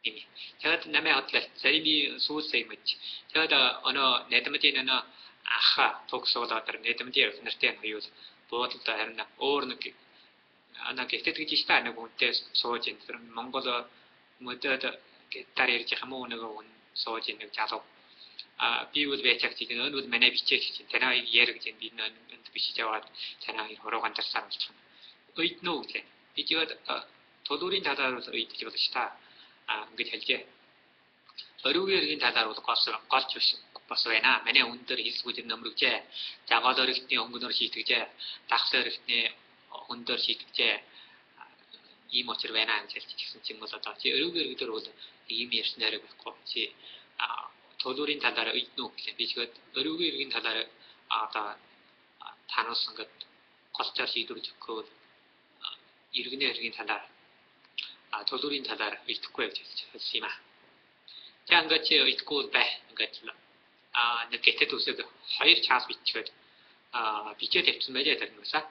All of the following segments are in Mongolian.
이미 제가 남의 어tleh 세리비 수우스에 뭐지 제가 어느 네트미티는 아하 독서다 다른 네트미티를 understand use 보호도 하나 오르는 أنا كنت تجي أنا كنت سوتشين فرن منقذ مدة كتارير جمو نقول سوتشين نجاسو بيود بيتك تيجي نود مني بيتك تنا ييرك تين بينا أنت بيشي جواد تنا يروح عند السلام تون أيت نوتين بيجود تدورين تدارو أيت جود شتا قد هالجه 어루기르긴 다다로도 거스주시 버스에나 매네 운들이 히스고진 넘룩제 자가더르스니 ongunor 시트제 닥서르스니 혼더 시트제 이 모처럼 왜나 안 쳤지 지금 뭐다 지 어루기르기도로 이미스네르 갖고 지 도도린 다다르 있노 비지가 어루기르긴 다다르 아다 단어성 것 거스자시도로 좋고 이르긴 다다르 도도린 다다르 있고 있지마 자, 같이 있고 배, 같이라. 늦게 도서가 하이르 차스 비치가 비치에 대해서 매제 되는 거사.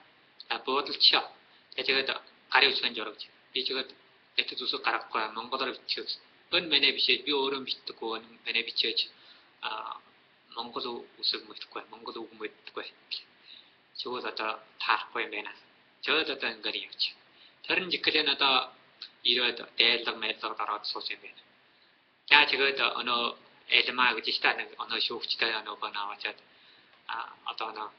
보호를 치어. 제가 가려 주는 줄 알았지. 비치가 에트 도서 가락과 몽고들 비치어. 은 매네 비치 비오름 비트고 매네 비치어지. 몽고도 우스 뭐 있고 몽고도 뭐 있고. 저거다 다 거의 매나. 저거다 거리였지. 다른 짓그래나다 이러다 대적 매적 따라 소재면 자, 지금 어느 애들만 그 지시다는 어느 쇼프치다 어느 거 나왔죠. 어떤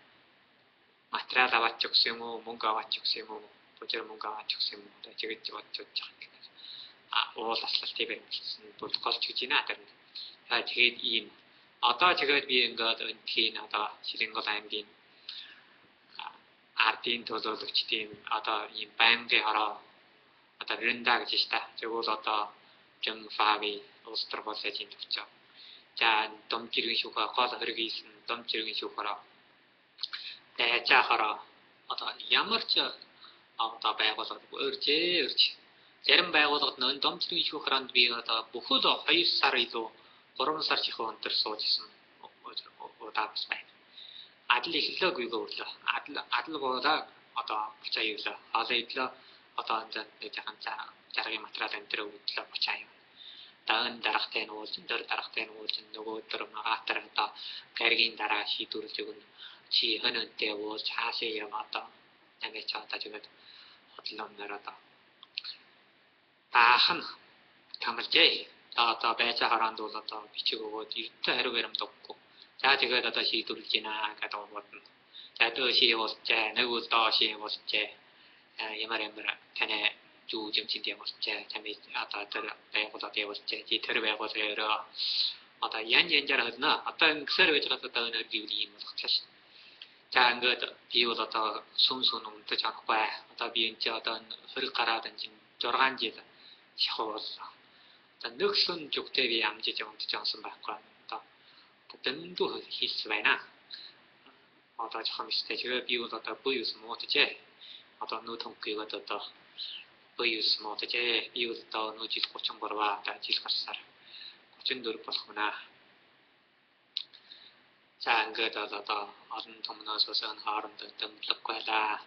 마트라다 왔죠. 세모 뭔가 왔죠. 세모 보절 뭔가 왔죠. 세모 지금 왔죠. 오다스 스테벨 무슨 프로토콜 주지나 않는. 자, 지금 이 어떤 지금 비행 거든 티나다 실행 거 다임빈 아르틴 도도도 치팀 어떤 이 방대 하라 어떤 른다 지시다. 저거도 어떤 정파비 오스트로버스에 진입죠. 자, dom지르기 쇼가 과서 흐르기 있으면 dom지르기 쇼가라. 대자하라. 어떤 야머저 어떤 배고서 어르지. 제름 배고서 넌 dom지르기 쇼가란 비어다 부후도 하이사리도 보름사치 헌터 소지스. 오다스바이. 아들이 hil러고 이거 올라. 아들보다 어떤 부자유서. 아들이라 어떤 이제 자라게 마트라된 들어오기가 부자유. 다은 다락된 옷은 더 다락된 옷은 누구 들어마가더라도 가르긴 다라 시도를 주고 지하는 때고 자세히 맞다. 남의 차다 주면 어떤 나라다. 다한 감을제 다 배차하란도 다 비치고 뒤터 해로베름 덮고 자 제가 다 시도를 지나가다 뭐 자도 시옷제 누구 또 시옷제 이 말에 뭐라 전에 주 정치대 뭐제 참이 아다들 배고다 배고제 지터를 배고서요 아다 연연자라 하나 어떤 서로 저것도 어느 기울이 뭐 사실 자 그것도 비오도 더 순수는 더 작고 어떤 비인지 어떤 흐르가라든지 여러 가지 셔서 어떤 늑순 쪽대비 암지 정도 정선 받고 또 복근도 히스바이나 어떤 참 스테이지가 비오도 더 보여서 못지 어떤 노통 그것도 더 보여서 못지 비오도 더 노지 고청 걸어와 다 지스가서 고증도를 벗거나 자 그것도 더 어떤 동문어서선 하름도 덤블거다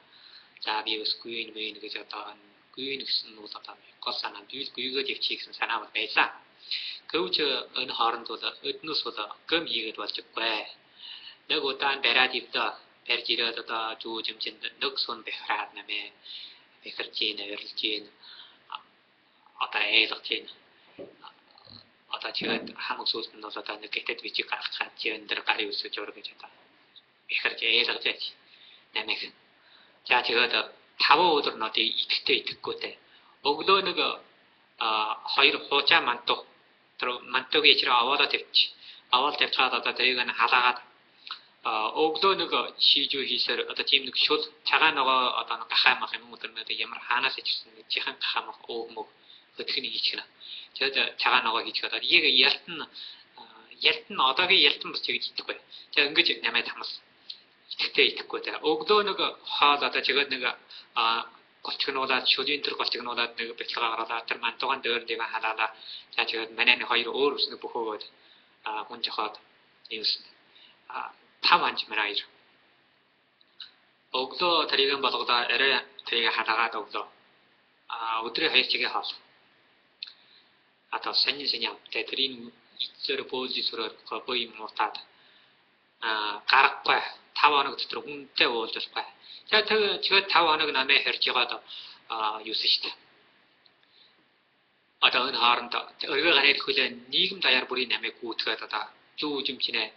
자 비오스 구인 메인 그저던 구인 무슨 노다다 거사나 구이거 직식선 사나와 배사 그우저 은 하름도 으누소다 금 이거도 왔죠 너고 딴 베라디다 베르지르다 조점진 늑손 베라드나메 베커진 베르진 아타 에더진 아타 지금 한국 소스 넣어서 느끼게 되지 같이 들어가리우스 저렇게 됐다 베커지 에더지 내가 자 제가 타보들 넣대 이때 듣고 때 오그도 너가 하이로 호자만 또 들어 만떡이 지라 아와다 됐지 아와다 됐다다 대가는 하다가 오그도 너가 시주 히서 어떤 팀 그 쇼 차가 너가 어떤 가하마 하면 못하면 ямар 하나씩 치는 지한 가하마 오뭐 어떻게 이치나 저 차가 너가 이치다 이게 예튼 어떻게 예튼 무슨 얘기 듣고 저 응그지 남의 담았어 그때 듣고 자 오그도 너가 하다다 저거 너가 거치노다 쇼진들 거치노다 너가 배차가 가다 들만 동안 더 내가 하다다 자 저 맨에는 허이로 오르스는 보고 혼자 하다 뉴스 타만지면 아이죠. 오그도 다리가 바닥다 에레 되게 하다가 오그도 어떻게 해치게 하소. одоо сонин сонин амттай тэрийн эцээр позисороор бой муутаад гарахгүй 5 хоног дотор хүнтэй уулзахгүй. Тэгээд 5 хоног намайг хэрж байгаад юусэн шүү дээ. Одоо энэ хооронд өргөө гараад хүлээ нийгэм даяар бүрийн намайг гүйтгэхэд одоо зүү жимчнээ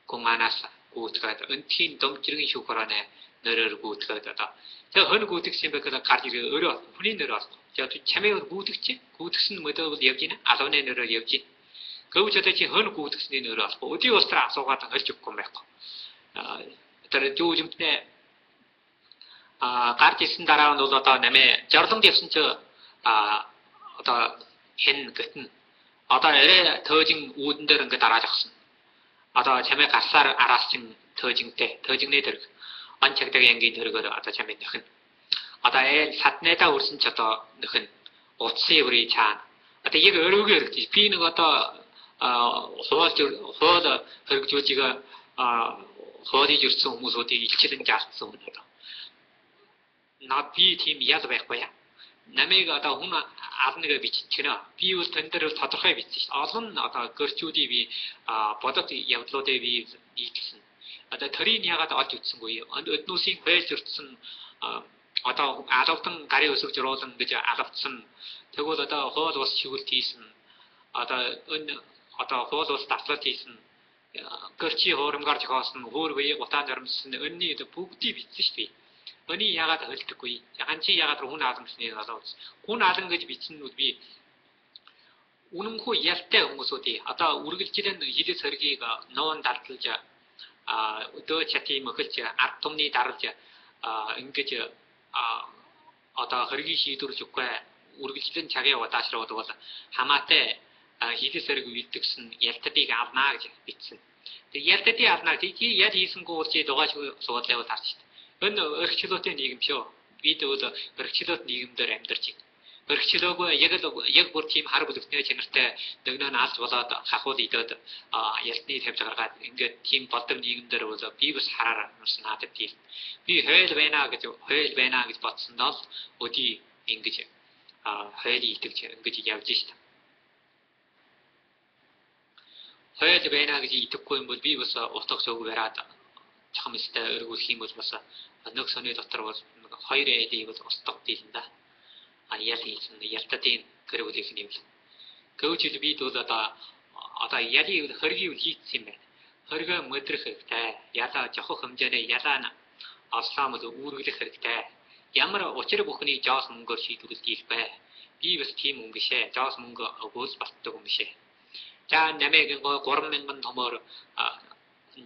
гуманаас гүйтгэхэд өнтхийн домжиргийн шүүхөрөнө нөрөөр гүйтгэхэд одоо тэг хонь гүйтгэсэн байх гэдэг гарч ирээ өөрөө хүний нөрөө олох. Тэгээд чамайг гүйтгэсэн мөдөө бол явж гинэ алууны нөрөөр явж гинэ. Гэвч одоо чи хонь гүйтгэсний нөрөө олох. Өдий устраа асуугаад хольж өгөхгүй байхгүй. Тэр зүү жимчнээ гарч ирсэн дараа нь бол одоо намайг жорлонд явсан чи одоо хэн гэтэн одоо эрэ төөжин үүдэн дээр ингээд дарааж авсан. Одоо чамайг гарсаар араасчин төөжинтэй дэрэг он чагдаг янгийн дэргээр одоо чамайг нөхөн. Одоо саднайдаа үрсэн ч одоо нөхөн утсын өрий чаана. Одоо яг өрөөгөө хэрэгжиж би нэг одоо хоол хэрэгжүүлжийг хоолыг ирсэн хүмүүсүүдийг илчлэн жаалтсан юм одоо. Наад би тийм ял байхгүй яа. Намайг одоо хүн авнага биччихнэ. Би бол тань дээр тодорхой бичсэн. Олон одоо гэрчүүдийг би бодот явдлуудыг би нийтэлсэн. Одоо төрийн ягаад олж үтсэнгүй. Өднөөсийн хойж өртсөн одоо алавдан гарын өсөг журуулан гэж алавдсан. Тэгвэл одоо хоол ус шигүүлт хийсэн. Одоо энэ одоо хоол ус таслалт хийсэн. Гэрчи хуурамгаар жохоосон. Хөөр бие гутаан зарамсан. Өнний бүгдийг бичсэн шүү дээ. Өний ягаад хөлдөггүй. Яхан чи ягаад хүн аламсны болоос. Хүн алан гэж бичснүүд би үнэнхүү ялтай хүмүүсүүдий одоо үргэлжлэн хилэс хэргийг ноон дардалж өдөө чати мөхөлж ард түмний даралж ингэж одоо хэргийг шийдвэрлэж өгөхгүй үргэлжлэн цагийн удаашрууд бол хамаатай хилэс хэрэг үйдэгсэн ялтадыг авнаа гэж бичсэн. Тэг ялтадыг авнаа чи яд хийсэнгүү бол чи дугaaч суудлаа бол харж. Энэ өргөчлөөтэй нийгэм шүү. Бид бол өргөчлөөт нийгэмдэр амьдарч байна. Өргөчлөөгүй яг бүр тийм хар бүлэгтний чанартай нөгнөө нь алж болоод хахуул идээд ялтны тавьж гаргаад ингээд тийм болдог нийгэмдэр бол би бас хараар амарсан надад тийм. Би хойл байна гэж бодсондоо л өдий ингэж хойл идэж ингэж явж шít. Хойл байна гэж идэхгүй юм бол би бас утга sög бараад чамстай өргүүлэх юм бол бас нэг соны дотор бол хоёр эдийг бол устгах дийлэн да. Ял хийсэн ялтадын гэрүүлэх юм. Гэвч бид бол одоо ялыг хөргийг хийцсэн юм байна. Хөргөө мэдрэх хэрэгтэй. Ялаа жохох хэмжээний ялаа олсоо мод үүргэлэх хэрэгтэй. Ямар учир бүхний жоос мөнгөөр шийдвэрлэж ийх бай. Би бас тийм хүн бишээ. Жоос мөнгө өгөөс баттдаг хүн бишээ. За намайг 3000 томоор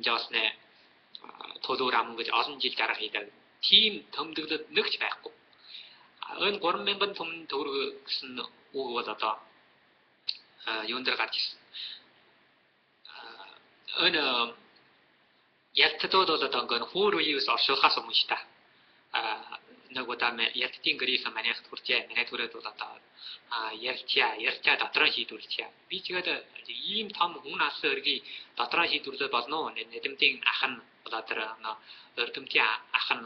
жоосны төлөөр ам гэж олон жил дараа хийдэг. Тийм төмдөглөд нэгч байхгүй. Энэ 3000 том төгрөг гэсэн үг бол одоо юунд дээр гарч ирсэн. Энэ ялтадууд бол одоо ингээд хөөр үеэс оршуулахаас өмнө ш та. Нэг удаа ялтын гэрээс манайх хүрчээ. Манай түрээд бол одоо ярьчаа дотроо шийдвэрлэе. Би чигээд ийм том хүн алсын өргийг дотроо шийдвэрлэх болно уу? Нэдэмтийн ах нь одоо тэр өрдөмтийн ах нь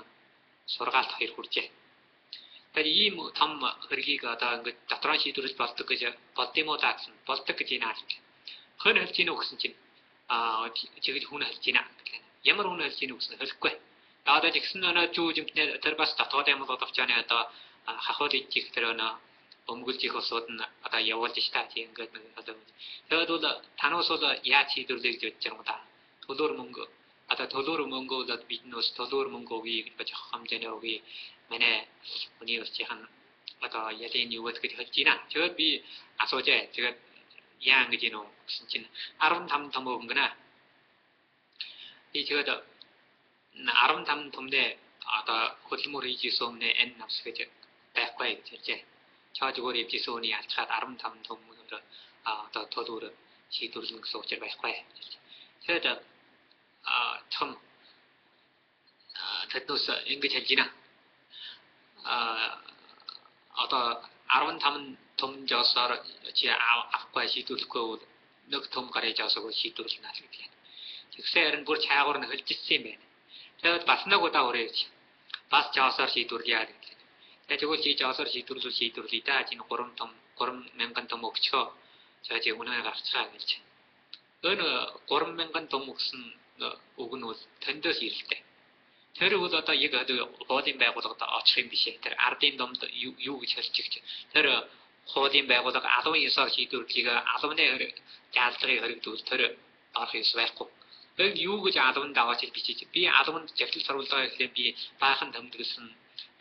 сургаалт хоёр хүрчээ. Тэгэхээр ийм том өргийг одоо ингээд дотроо шийдвэрлэж болдог гэж болдсон уу даа гэсэн. Болдог гэж байна. Хонь хэлж ийн үү гэсэн чинь чигээр хүн хэлж байна. Ямар хүн хэлж ийн үү гэсэн хэлэхгүй. Одоо жигсэн өнөө зүүжимтнээ тэр бас дотоод юм бол авчааны одоо хахууд ичих тэр өнөө өмгөлж их усууд нь одоо явуулж штаа тийм ингээд нэг одоо тэгээд бол танаас бол яаж шийдвэрлэе гэж бодож байгаа юм да. Төлөөр мөнгө бол биднээс төлөөр мөнгө өгье гэж бож авах хэмжээний өгье. Манай университетийн одоо ялын юу гэж хэлж байна. Тэгээд би асуужээ. Тэгээд яан гэж юм гэсэн чинь 15 том өнгөнэ. Би тэгээд 15 томдээ одоо хөдөлмөр хийж ирсэн өмнө энэ навс гэж байхгүй гэж хэлжээ. Чаажгаар явжсэн үний алчаад 15 том одоо төлөөр шийдвэрлэн гэсэн учраас байхгүй. Тэгээд том тэднээс ингэж хэлж байна. Одоо 15 том жосоор чи авахгүй шийдвэрлэхгүй бол нэг том гараж авсаг шийдвэрлэнэ л гэдэг юм. Тэгсэн харин бүр чаагуур нь хэлжсэн юм байна. Тэгээд бас нэг удаа үрээж бас жосоор шийдвэрлэе гэдэг. Тэгээ тэгвэл чи жолоор шийдвэрлэе да. Чи 3,000 том өгчөө. За чи үнэ гарцгаа гэж. Өн 3,000 том өгсөн үг нь бол төндөөс ирэлтэй. Тэр бол одоо яг хуулийн байгууллагад очих юм биш ээ. Тэр ардын домд юу гэж хэлчих. Тэр хуулийн байгууллага 19-оор шийдвэрлэгийг албаны жаалгыг хоригдвол тэр орох ёс байхгүй. Тэр юу гэж албанд аваач бичиж. Би албанд жагсаал сурвалжаа гэхлээр би баахан томдгөлсөн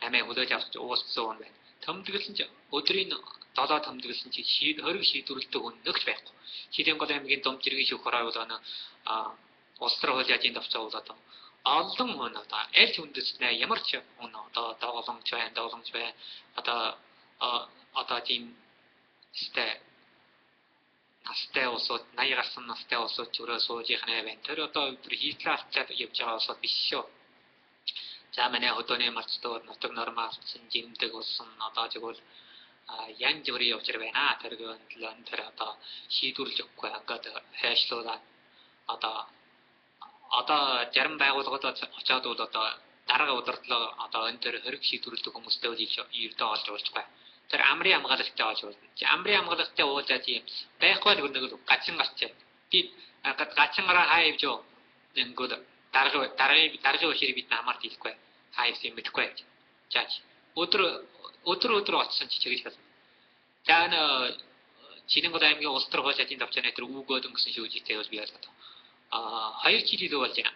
амиа хүлээж авч уусцсан хүн байна. Томдгөлсөн чи өдрийн 7 томдгөлсөн чи хориг шийдвэрлэдэг хүн нэгч байхгүй. Шилэнгол аймгийн Дом жиргэн шүүх хороо бол улс төр хууль яажийн давцаа бол одоо олон хүн одоо аль хүндэснэ ямар ч хүн одоо доголомж бай одоо тийм сте настай улсууд 80 гарсан настай улсууд чөрөө сууж ихнэ байна. Тэр одоо хийлэлцээд явж байгаа улсууд биш шүү. За манай хөдөөний марцдууд нутаг нормалсан жимдэг болсон одоо тэгвэл янз бүрийн явж байна. Тэр гэнэ тэр одоо шийдвэрлэж өгөхгүй ингээд хайшлуулаад одоо зарим байгууллагууд очиад бол одоо дараагийн удирдлага одоо энэ төр хориг шийдвэрлэдэг хүмүүстэй үл ердөө олж уулзахгүй. Тэр амрын хамгаалагчтай олж уулзна. Амрын хамгаалагчтай уулзаад юм байхгүй л нэг гачин гарчээ. Би гачин гараа хаавж юу ингээд дараагийн өчир бид намарт хэлэхгүй. Хаавс юм мэдхгүй. Жаач. Өдөр очсон чи чигэж хэлсэн. За энэ Чилэнгол аймгийн улс төр хууль яажийн давчааны тэр үгөөд өнгөсөн шүүжигтэй бол би ялгаад. 2 жил илүү болж байна.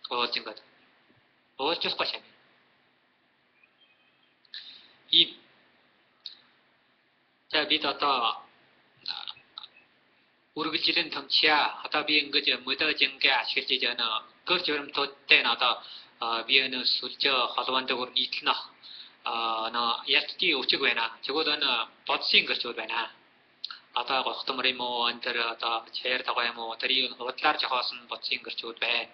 Уулж ингээд. Уулзахгүй шээ. За бид одоо үргэлжлэн томчия. Одоо би ингэж мөдөө жингээ ашиглаж яана. Гэр журамтуудтай одоо би энэ сүлжээ холбоонд дөр нийтлэнэ. Ялтгийн өчиг байна. Тэгвэл энэ бодсын гэрчүүд байна. Одоо гохтмор юм уу энэ төр одоо чээр тагоо юм уу тэрийг худлаар жохоосон бодсын гэрчүүд байна.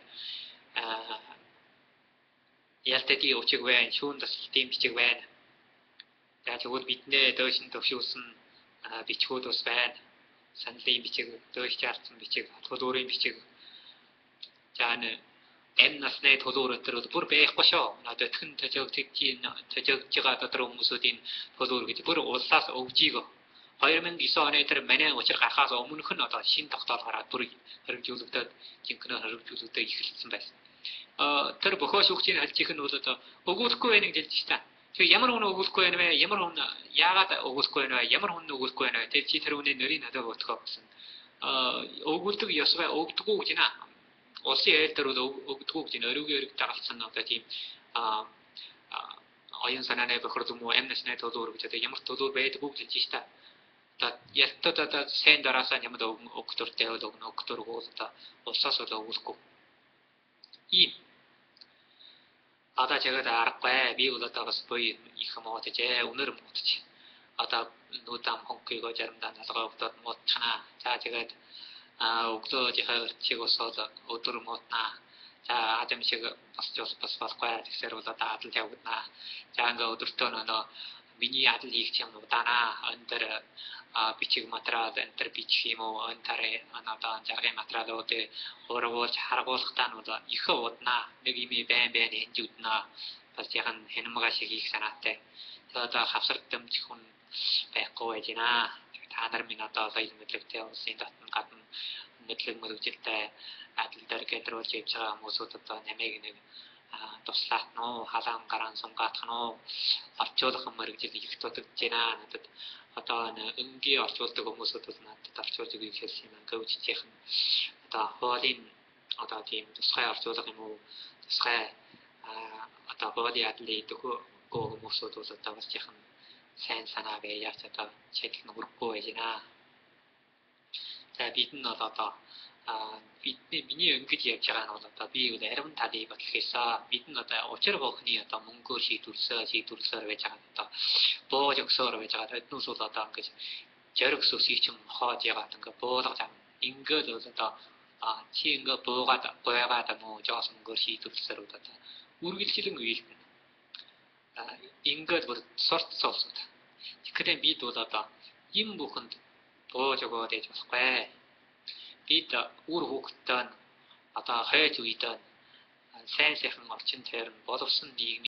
Ялтгийн өчиг байна. Шүүн тасалтын бичиг байна. За тэгвэл биднээ дөөшин төвшүүлсэн бичгүүд ус байна. Саналын бичиг, дөөш чаарсан бичиг, төлөөрийн бичиг. За энэ насны төлөөр өтер бүр байхгүй шүү. Одоо тхэн төжөгж байгаа дотор хүмүүсийн төлөөр гэж бүр улсаас өгжийг 2009 оны тэр манай учир гарахаас өмнөх нь одоо шин тогтоол гараад бүр хэрэгжүүлэгдээд жинхэнэ хэрэгжүүлэгдээ эхэлсэн байсан. Тэр бохоо шүүгчийн хальчих нь бол одоо өгүүлэхгүй байх гэж хэлж та. Тэг ямар хүн өгүүлэхгүй байна вэ? Ямар хүн яагаад өгүүлэхгүй байна вэ? Ямар хүн өгүүлэхгүй байна вэ? Тэр чи тэр хүний нэрийг надад өгөхөө гэсэн. Өгүүлдэг ёсвэ өгдөггүй гэж нэ. Улсын хууль дээр бол өгдөггүй гэж нэ. Өрөгийн өрөг дагалцсан одоо тийм оюун санааны бохирдол муу амнасны төлөөр гэж одоо ямар төлөөр байдаггүй гэж хэлж та. Одоо ялтаа сайн дараасаа ямар өгдөртэй бол өгдөргөө одоо улсаас бол өгүүлэхгүй. Одоо чигээр аргагүй би бол одоо бас бой их муудаж өнөр муудаж одоо нүдам хонхыгоо заримдаа налгаа өгдөөд муудчихна. За тэгээд өглөө жихэрчиг усоод өдөр мууднаа. За адам шиг бас болохгүй тэгэхээр бол одоо адал явагдана. За ингээ өдөртөө нөө миний адал хийх юм удаанаа өндөр бичиг материал энтер бичих юм уу энтер одоо жаргын материалууд өөрөөлж харгуулахтаа нь бол их уднаа нэг юм байн энэ зүднаа бас яхан хэнэмга шиг их санаатай. Тэгээд одоо хавсар дэмжих хүн байхгүй байж байна. Та нар минь одоо соёл мэдлэгтэй улсын дотн гадна мэдлэг мөрөгжилтэй адил дээр гэдрүүлж явж байгаа хүмүүсүүд одоо намайг нэг туслах нь халаан гараан сумгаах нь орчуулах мөрөгжил их дутагдж байна. Надад одоо өнгийн орчуулдаг хүмүүсүүд бол надад орчуулж өгөх хэлсэн юм гэвччих нь одоо хуулийн одоо тийм тусгай орчуулга юм уу тусгай одоо хуулийн адлын дөхөө хүмүүсүүд бол одоо бас яхан сайн санаа байж одоо чиглэл нүрхгүй байна. За бид нь бол одоо миний ингэж явж байгаа нь бол одоо би үл арим талыг батлахээсаа бид нь одоо учир бохны одоо мөнгөөр шийдвэрлсээр байж байгаа одоо бууж өгсөөр байж байгаа. Тэднээс бол одоо ингэж зориг сүсийг ч хоож ягаад ингээ буулгаж ингээд бол одоо чи ингээ буугаад муу жоос мөнгөөр шийдвэрлсээр одоо үргэлжлэн үйлдэн. Ингээд бүр сорцсоолсод. Тэгэхээр бид бол одоо юм бүхэнд бууж өгөөд ээж болохгүй. Бид үр хөвгтөө одоо хайж үйдэн сайн сайхан орчин тойрон боловсон нийгэм